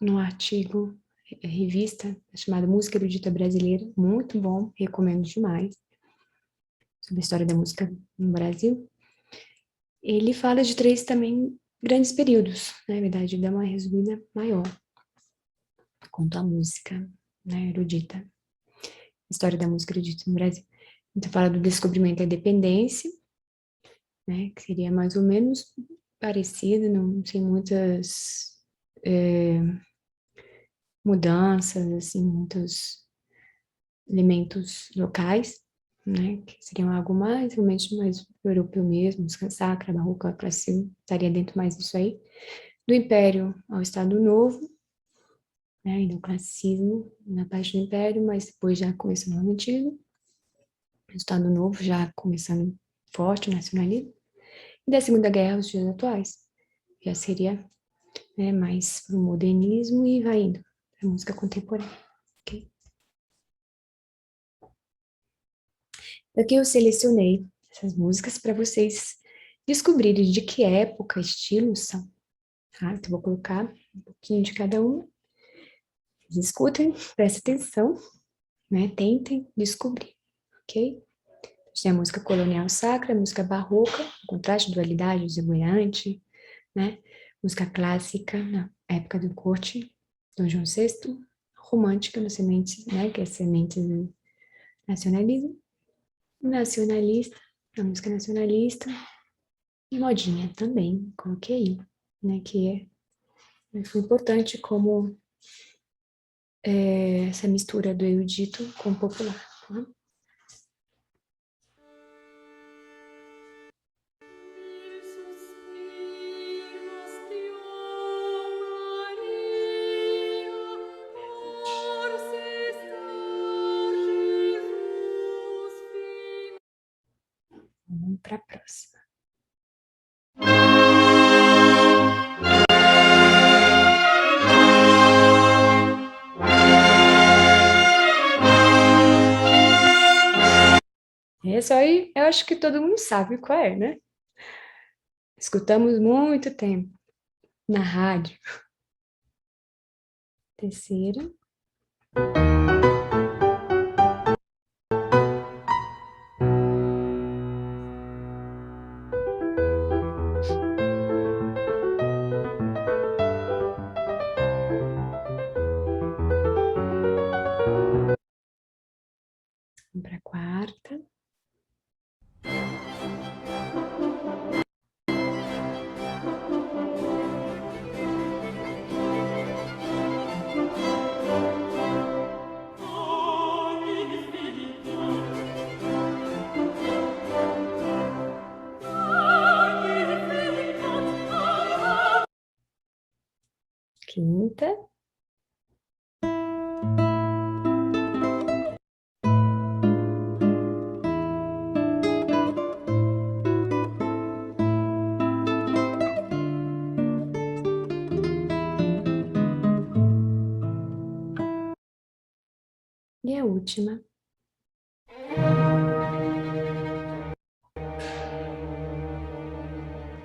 no artigo revista chamada Música Erudita Brasileira, muito bom, recomendo demais, sobre a história da música no Brasil. Ele fala de 3 também grandes períodos, né, na verdade, dá uma resumida maior quanto à música, né, erudita, história da música erudita no Brasil. Então fala do descobrimento da independência, né, que seria mais ou menos parecido, não sem muitas mudanças, assim, muitos elementos locais, né, que seriam algo mais, realmente mais europeu mesmo, música sacra, barroca, clássico, estaria dentro mais disso aí. Do Império ao Estado Novo, né, e do classicismo na parte do Império, mas depois já começando no Antigo, o Estado Novo já começando forte, o nacionalismo, e da Segunda Guerra aos dias atuais, já seria, né, mais para o modernismo e vai indo para a música contemporânea. Okay? Aqui eu selecionei essas músicas para vocês descobrirem de que época, estilos são. Tá? Então, vou colocar um pouquinho de cada uma. Vocês escutem, prestem atenção, né? Tentem descobrir, ok? Tem a música colonial sacra, a música barroca, o contraste, dualidade, exuberante, né? Música clássica, na época do corte, Dom João VI, romântica, no semente, né? Que é semente do nacionalismo, nacionalista, a música nacionalista, e modinha também, coloquei aí, né? Que foi importante como essa mistura do erudito com o popular. Tá? Vamos para a próxima. Essa aí, eu acho que todo mundo sabe qual é, né? Escutamos muito tempo na rádio. Terceira. Vamos para a quarta. Quinta. E a última.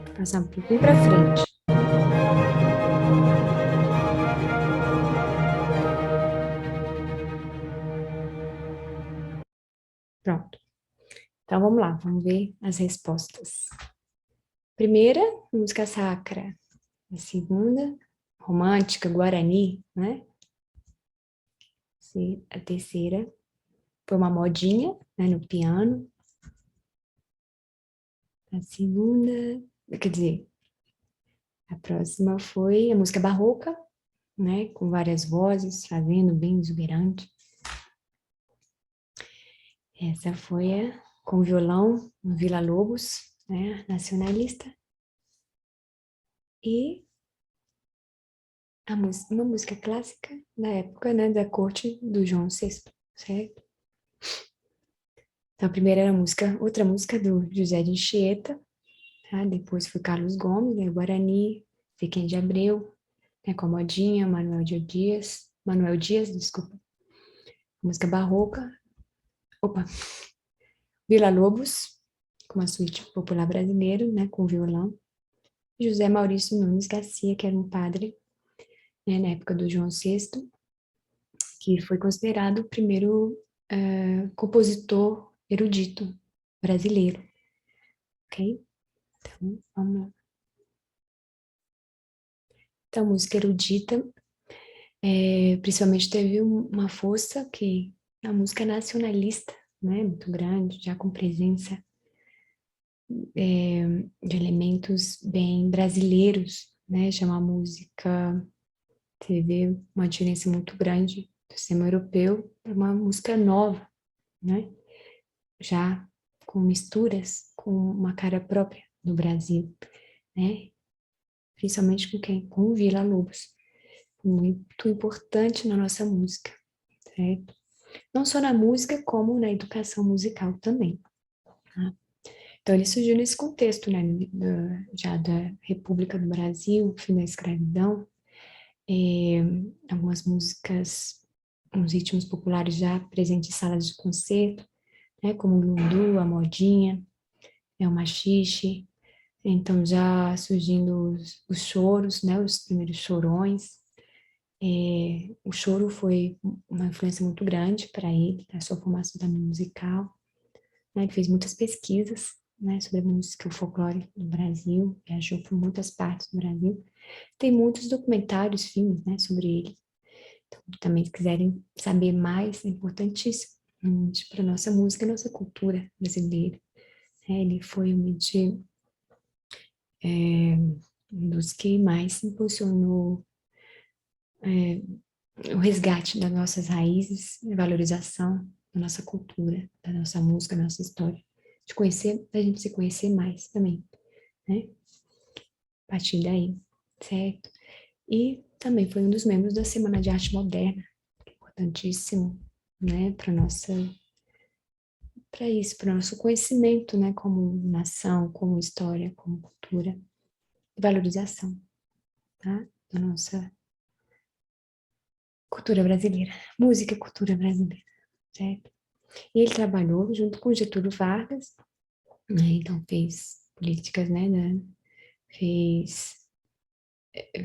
Vou passar um pouquinho para frente. Pronto. Então, vamos lá, vamos ver as respostas. Primeira, música sacra. A segunda, romântica, guarani, né? A terceira foi uma modinha, né, no piano. A segunda, quer dizer, a próxima foi a música barroca, né, com várias vozes, fazendo bem exuberante. Essa foi com violão, no Villa-Lobos, né, nacionalista. E uma música clássica da época, né, da corte do João VI, certo? Então, a primeira era outra música do José de Anchieta, tá? Depois foi Carlos Gomes, né, Guarani, Zequim de Abreu, né, com a Modinha, Manuel Dias, desculpa. Música barroca, Villa-Lobos, com uma suíte popular brasileira, né, com violão. José Maurício Nunes Garcia, que era um padre, né, na época do João VI, que foi considerado o primeiro compositor erudito brasileiro. Ok? Então, vamos lá. Então, música erudita, principalmente teve uma força que a música nacionalista, né, muito grande, já com presença de elementos bem brasileiros, né, chama a música, teve uma diferença muito grande do sistema europeu para uma música nova, né, já com misturas, com uma cara própria do Brasil, né, principalmente com quem? Com o Villa-Lobos, muito importante na nossa música, certo? Não só na música, como na educação musical também, tá? Então, ele surgiu nesse contexto, né, já da República do Brasil, fim da escravidão, algumas músicas, uns ritmos populares já presentes em salas de concerto, né, como o lundu, a modinha, o maxixe, então já surgindo os choros, né, os primeiros chorões. O choro foi uma influência muito grande para ele, na sua formação também musical, né, ele fez muitas pesquisas, né, sobre a música e o folclore do Brasil, viajou por muitas partes do Brasil, tem muitos documentários, filmes, né, sobre ele. Então, também se quiserem saber mais, é importantíssimo para a nossa música e nossa cultura brasileira. Ele foi realmente um dos que mais impulsionou o resgate das nossas raízes, a valorização da nossa cultura, da nossa música, da nossa história, de conhecer, da gente se conhecer mais também, né? A partir daí, certo? E também foi um dos membros da Semana de Arte Moderna, importantíssimo, né, para isso, para o nosso conhecimento, né, como nação, como história, como cultura, valorização, tá, da nossa cultura brasileira, música e cultura brasileira, certo? E ele trabalhou junto com Getúlio Vargas, né, então fez políticas, né,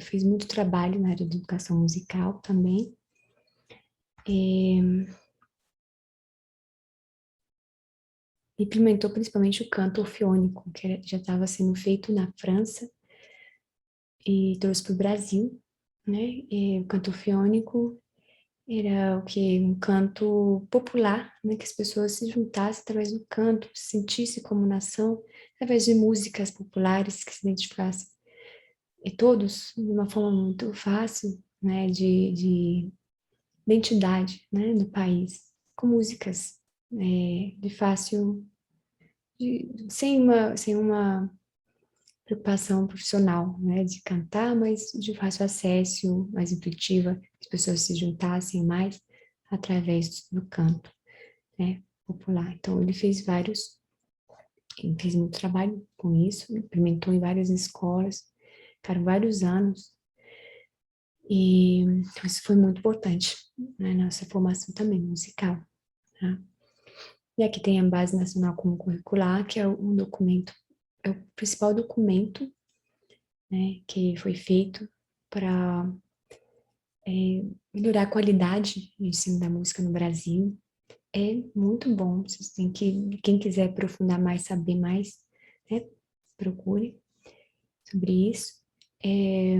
fez muito trabalho na área de educação musical também, implementou principalmente o canto orfeônico, que já estava sendo feito na França e trouxe para o Brasil, né? E o canto orfeônico era o que? Um canto popular, né? Que as pessoas se juntassem através do canto, se sentissem como nação, através de músicas populares que se identificassem. E todos, de uma forma muito fácil, né? De identidade, né? Do país, com músicas de fácil... sem uma preocupação profissional, né, de cantar, mas de fácil acesso, mais intuitiva, que as pessoas se juntassem mais através do canto, né, popular. Então, ele fez muito trabalho com isso, implementou em várias escolas, ficaram vários anos, e isso foi muito importante na nossa formação também musical, tá? E aqui tem a Base Nacional Comum Curricular, que é um documento, é o principal documento, né, que foi feito para melhorar a qualidade de ensino da música no Brasil. É muito bom, vocês têm que, quem quiser aprofundar mais, saber mais, né, procure sobre isso. E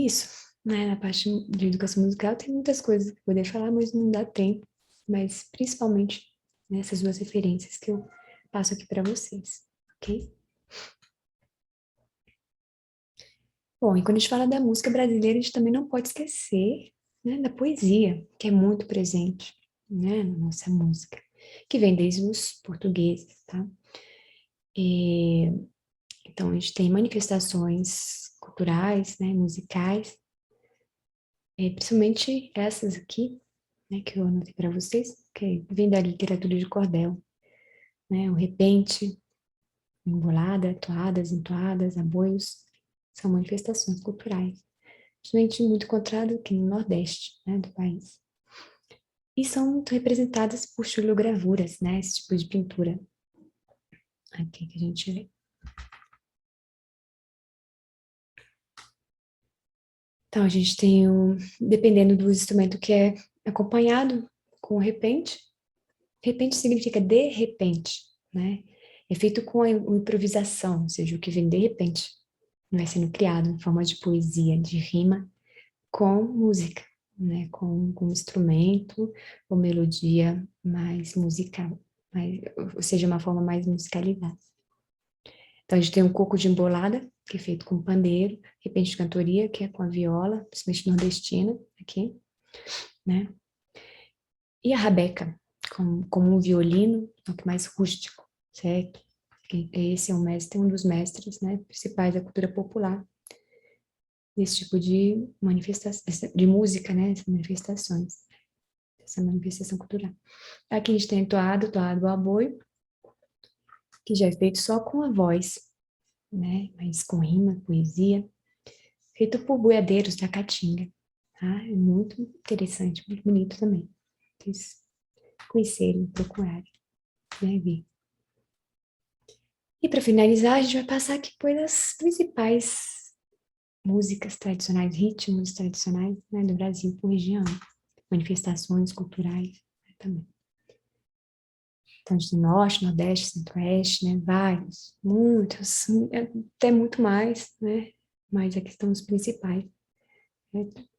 isso, né, na parte de educação musical tem muitas coisas que eu poderia falar, mas não dá tempo. Mas principalmente nessas duas referências que eu passo aqui para vocês, ok? Bom, e quando a gente fala da música brasileira, a gente também não pode esquecer, né, da poesia, que é muito presente, né, na nossa música, que vem desde os portugueses, tá? Então, a gente tem manifestações culturais, né, musicais, principalmente essas aqui, né, que eu anotei para vocês, que vem da literatura de cordel, né, o repente, embolada, toadas, entoadas, aboios, são manifestações culturais, principalmente muito encontrado aqui no Nordeste, né, do país. E são muito representadas por estilogravuras, né, esse tipo de pintura aqui que a gente vê. Então, a gente tem, dependendo do instrumento que é acompanhado com o repente, repente significa de repente, né? É feito com a improvisação, ou seja, o que vem de repente, vai sendo criado em forma de poesia, de rima, com música, né? Com instrumento ou melodia mais musical, ou seja, uma forma mais musicalizada. Então, a gente tem um coco de embolada, que é feito com pandeiro, repente de cantoria, que é com a viola, principalmente nordestina, aqui, né? E a rabeca, como um violino, só que mais rústico, certo? Esse é um dos mestres, né, principais da cultura popular, desse tipo de manifestação, de música, né, essas manifestações, essa manifestação cultural. Aqui a gente tem toado ao aboio, que já é feito só com a voz, né, mas com rima, poesia, feito por boiadeiros da Caatinga, tá? É muito interessante, muito bonito também. Vocês conhecerem, procurarem, né, ver. E para finalizar, a gente vai passar aqui pelas principais músicas tradicionais, ritmos tradicionais, né, do Brasil por região, manifestações culturais, né, também. Então, a gente tem Norte, Nordeste, Centro-Oeste, né, vários, muitos, até muito mais, né, mas aqui estão os principais, certo?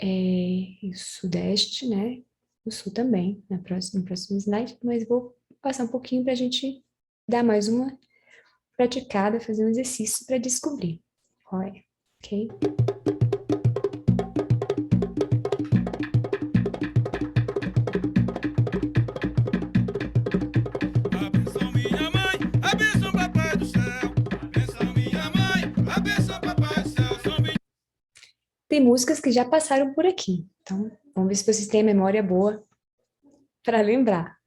E o Sudeste, né, o Sul também, no próximo slide, mas vou passar um pouquinho para a gente dar mais uma praticada, fazer um exercício para descobrir qual é, ok? Abençoa minha mãe, abençoa papai do céu. Abençoa minha mãe, abençoa papai do céu. Tem músicas que já passaram por aqui, então vamos ver se vocês têm a memória boa para lembrar,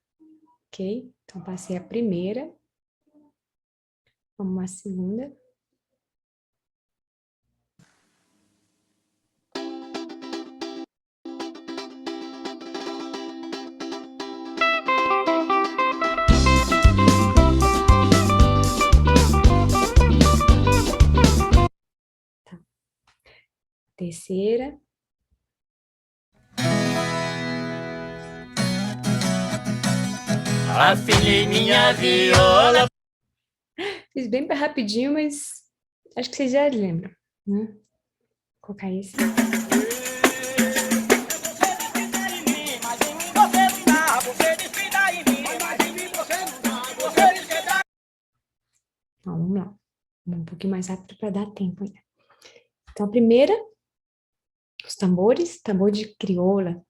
ok? Então passei a primeira, vamos à segunda. Tá. Terceira. Afinei minha viola. Fiz bem rapidinho, mas acho que vocês já lembram, né? Vou colocar esse. Então, vamos lá. Um pouquinho mais rápido para dar tempo ainda. Então, a primeira, os tambores, tambor de crioula,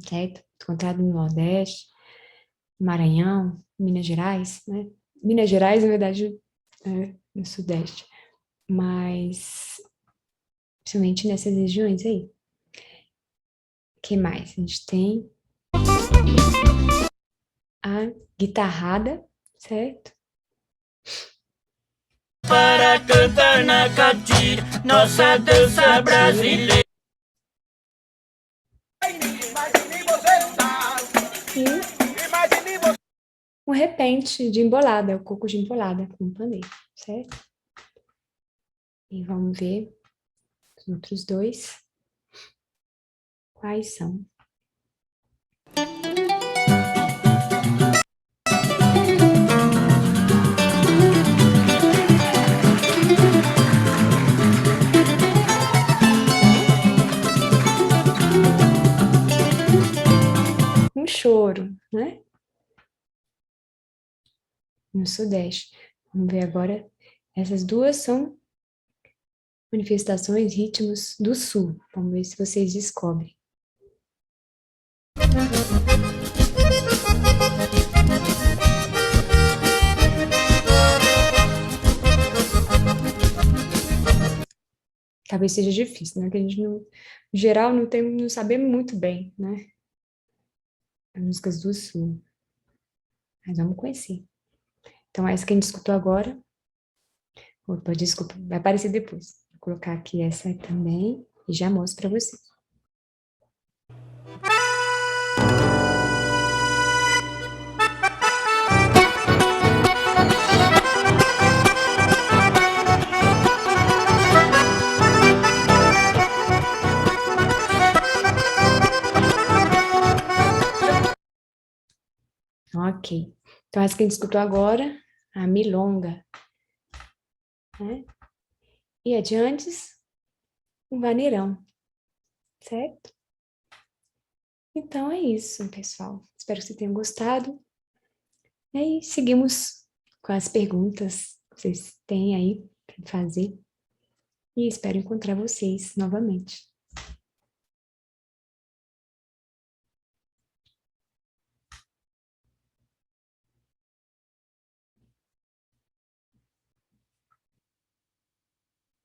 certo? Encontrado no Nordeste, Maranhão, Minas Gerais, né? Minas Gerais, na verdade, é no Sudeste, mas principalmente nessas regiões aí. O que mais? A gente tem a guitarrada, certo? Para cantar na catira, nossa dança brasileira. E um repente de embolada, o coco de embolada com pandeiro, certo? E vamos ver os outros dois. Quais são? Um choro, né? no Sudeste. Vamos ver agora. Essas duas são manifestações, ritmos do Sul. Vamos ver se vocês descobrem. Talvez seja difícil, né? Que a gente, no geral, não sabemos muito bem, né? As músicas do Sul. Mas vamos conhecer. Então, essa que a gente escutou agora. Opa, desculpa, vai aparecer depois. Vou colocar aqui essa também e já mostro para vocês. Ok. Então, essa que a gente escutou agora, a milonga. Né? E adiante, o vaneirão. Certo? Então, é isso, pessoal. Espero que vocês tenham gostado. E aí, seguimos com as perguntas que vocês têm aí para fazer. E espero encontrar vocês novamente.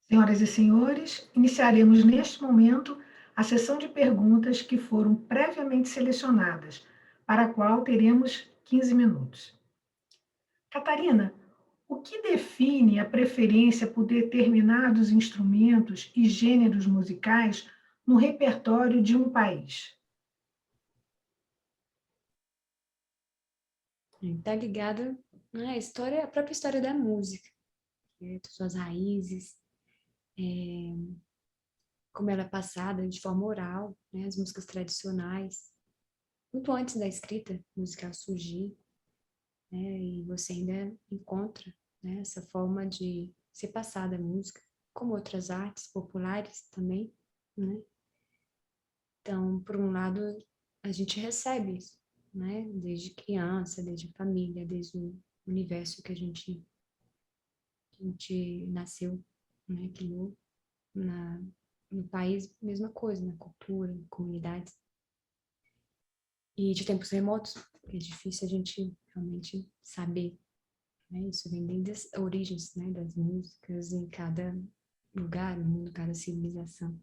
Senhoras e senhores, iniciaremos neste momento a sessão de perguntas que foram previamente selecionadas, para a qual teremos 15 minutos. Catarina, o que define a preferência por determinados instrumentos e gêneros musicais no repertório de um país? Está ligada à história, à própria história da música, né? Suas raízes, como ela é passada de forma oral, né? As músicas tradicionais, muito antes da escrita musical surgir, né? E você ainda encontra, né, essa forma de ser passada a música, como outras artes populares também, né? Então, por um lado, a gente recebe isso, né? Desde criança, desde família, desde o universo que a gente nasceu, né? Criou no país, mesma coisa, na cultura, comunidades. E de tempos remotos, é difícil a gente realmente saber, né? Isso vem desde as origens, né, das músicas em cada lugar, no mundo, cada civilização.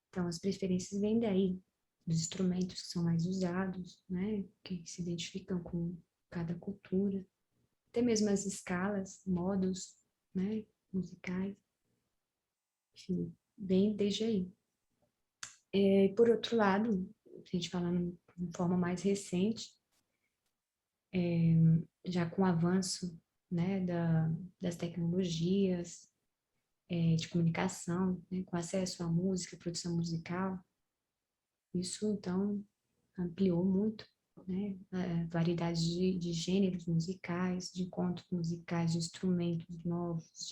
Então, as preferências vêm daí, dos instrumentos que são mais usados, né, que se identificam com cada cultura, até mesmo as escalas, modos, né, musicais, enfim, vem desde aí. Por outro lado, a gente falando de forma mais recente, já com o avanço, né, das tecnologias, de comunicação, né, com acesso à música, produção musical, isso, então, ampliou muito, né, a variedade de gêneros musicais, de encontros musicais, de instrumentos novos,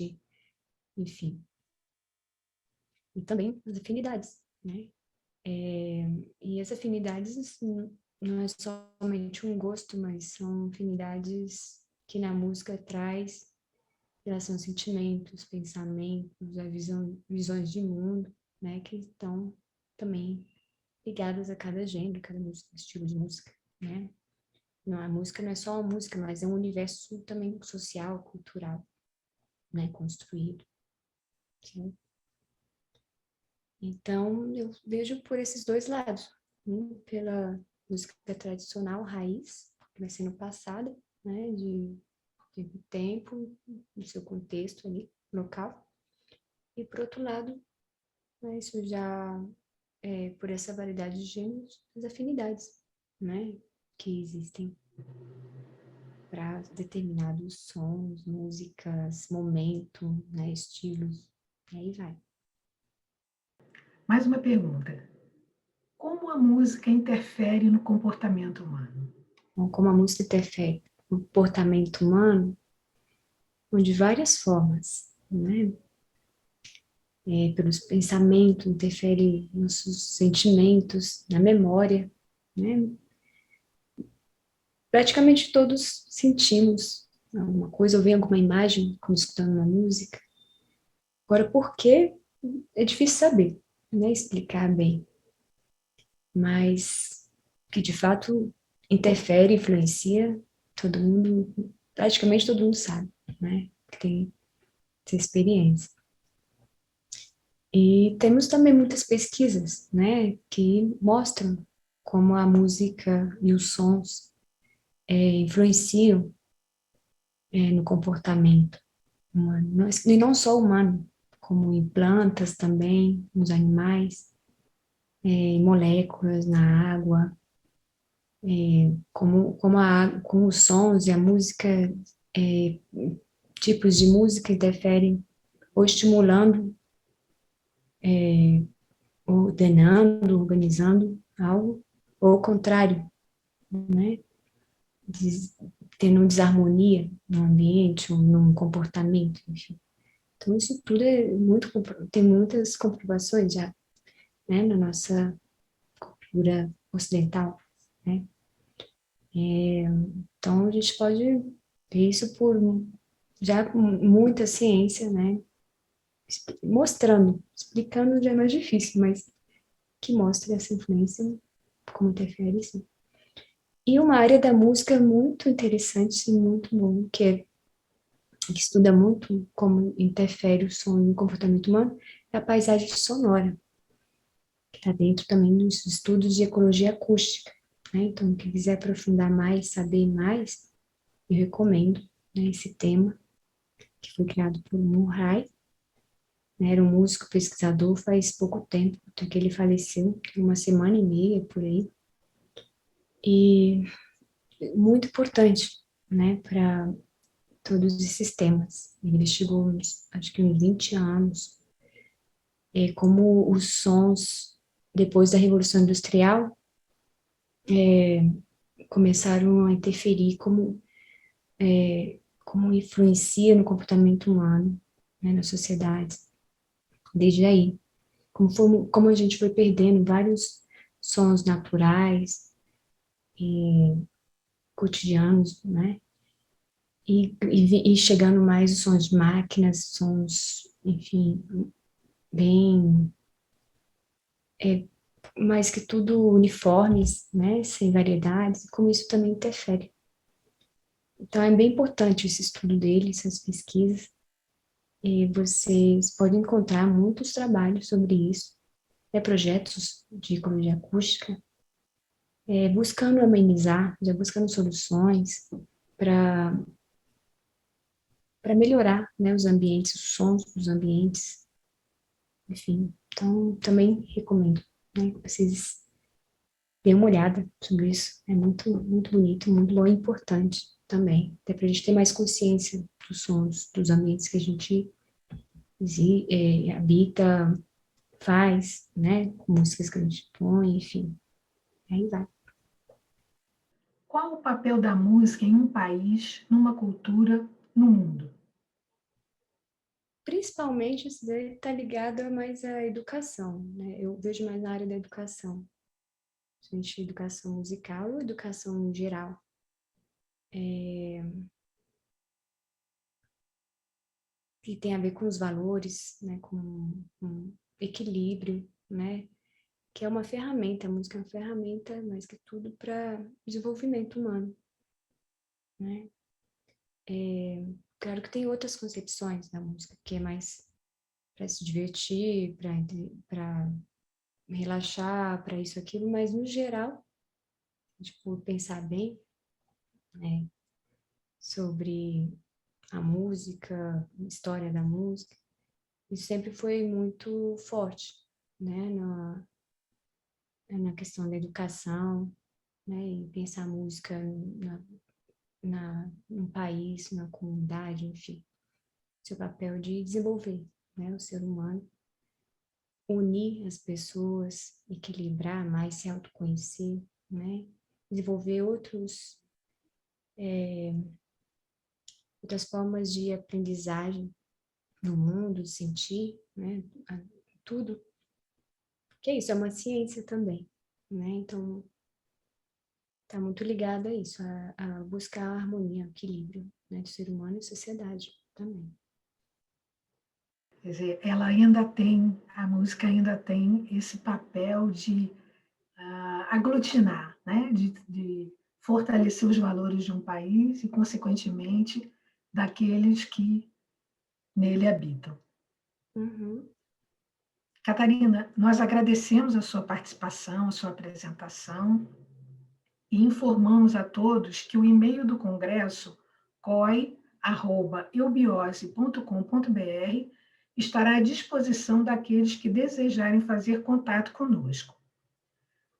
enfim. E também as afinidades, né? E as afinidades não é somente um gosto, mas são afinidades que na música traz relação a sentimentos, pensamentos, visões de mundo, né, que estão também ligadas a cada gênero, cada música, estilo de música, né? Não, a música não é só uma música, mas é um universo também social, cultural, né, construído. Sim. Então, eu vejo por esses dois lados, pela música tradicional, raiz, que vai sendo passada, né, de tempo, no seu contexto ali, local, e por outro lado, né, isso já por essa variedade de gêneros, as afinidades, né, que existem para determinados sons, músicas, momento, né, estilos, e aí vai. Mais uma pergunta. Como a música interfere no comportamento humano? Então, como a música interfere no comportamento humano, de várias formas, né? Pelos pensamentos, interfere nos sentimentos, na memória, né? Praticamente todos sentimos alguma coisa, ou vem alguma imagem como escutando uma música. Agora, por quê? É difícil saber, né? Explicar bem. Mas que de fato interfere, influencia, todo mundo, praticamente todo mundo sabe, né? Que tem essa experiência. E temos também muitas pesquisas, né, que mostram como a música e os sons influenciam no comportamento humano, e não só humano, como em plantas também, nos animais, em moléculas na água, como os sons e a música, é, tipos de música interferem ou estimulando, ordenando, organizando algo, ou ao contrário, né? Tendo desarmonia no ambiente ou num comportamento, enfim. Então, isso tudo tem muitas comprovações já, né, na nossa cultura ocidental, né? Então, a gente pode ver isso por já com muita ciência, né? Mostrando, explicando já é mais difícil, mas que mostra essa influência, como interfere, sim. E uma área da música muito interessante e muito bom, que estuda muito como interfere o som no comportamento humano, é a paisagem sonora, que está dentro também dos estudos de ecologia acústica, né? Então, quem quiser aprofundar mais, saber mais, eu recomendo, né, esse tema, que foi criado por Murray, né? Era um músico pesquisador faz pouco tempo, até que ele faleceu, tem uma semana e meia por aí, e muito importante, né, para todos esses temas. Ele investigou, acho que uns 20 anos, como os sons, depois da Revolução Industrial, começaram a interferir, como influencia no comportamento humano, né, na sociedade, desde aí. Como a gente foi perdendo vários sons naturais e cotidianos, né, e chegando mais os sons de máquinas, sons, enfim, bem, mais que tudo uniformes, né, sem variedades, como isso também interfere. Então, é bem importante esse estudo dele, essas pesquisas, e vocês podem encontrar muitos trabalhos sobre isso, projetos de ecologia acústica, buscando amenizar, já buscando soluções para melhorar, né, os ambientes, os sons dos ambientes, enfim. Então, também recomendo, né, que vocês deem uma olhada sobre isso. É muito, muito bonito, muito bom e importante também, até para a gente ter mais consciência dos sons, dos ambientes que a gente habita, faz, né, com músicas que a gente põe, enfim. Aí vai. Qual o papel da música em um país, numa cultura, no mundo? Principalmente isso daí está ligado mais à educação, né? Eu vejo mais na área da educação. Gente, educação musical ou educação em geral. Que tem a ver com os valores, né? Com equilíbrio, né? Que é uma ferramenta, a música é uma ferramenta, mais que tudo, para desenvolvimento humano, né? Claro que tem outras concepções da música, que é mais para se divertir, para relaxar, para isso, aquilo, mas no geral, tipo, pensar bem, né, sobre a música, a história da música, isso sempre foi muito forte, né, na questão da educação, né, e pensar a música num país, na comunidade, enfim, seu papel de desenvolver, né, o ser humano, unir as pessoas, equilibrar mais, se autoconhecer, né, desenvolver outras formas de aprendizagem no mundo, de sentir, né, tudo. Que é isso, é uma ciência também, né, então Está muito ligado a isso, a buscar a harmonia, o equilíbrio, né, do ser humano e sociedade também. Quer dizer, a música ainda tem esse papel de aglutinar, né? De fortalecer os valores de um país e, consequentemente, daqueles que nele habitam. Uhum. Catarina, nós agradecemos a sua participação, a sua apresentação e informamos a todos que o e-mail do Congresso, coi@eubiose.com.br, estará à disposição daqueles que desejarem fazer contato conosco.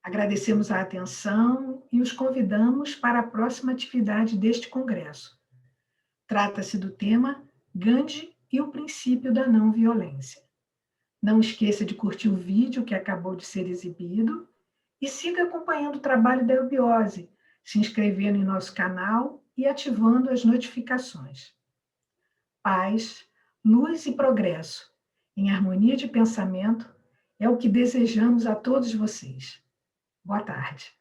Agradecemos a atenção e os convidamos para a próxima atividade deste congresso. Trata-se do tema Gandhi e o princípio da não violência. Não esqueça de curtir o vídeo que acabou de ser exibido e siga acompanhando o trabalho da Eubiose, se inscrevendo em nosso canal e ativando as notificações. Paz, luz e progresso, em harmonia de pensamento, é o que desejamos a todos vocês. Boa tarde.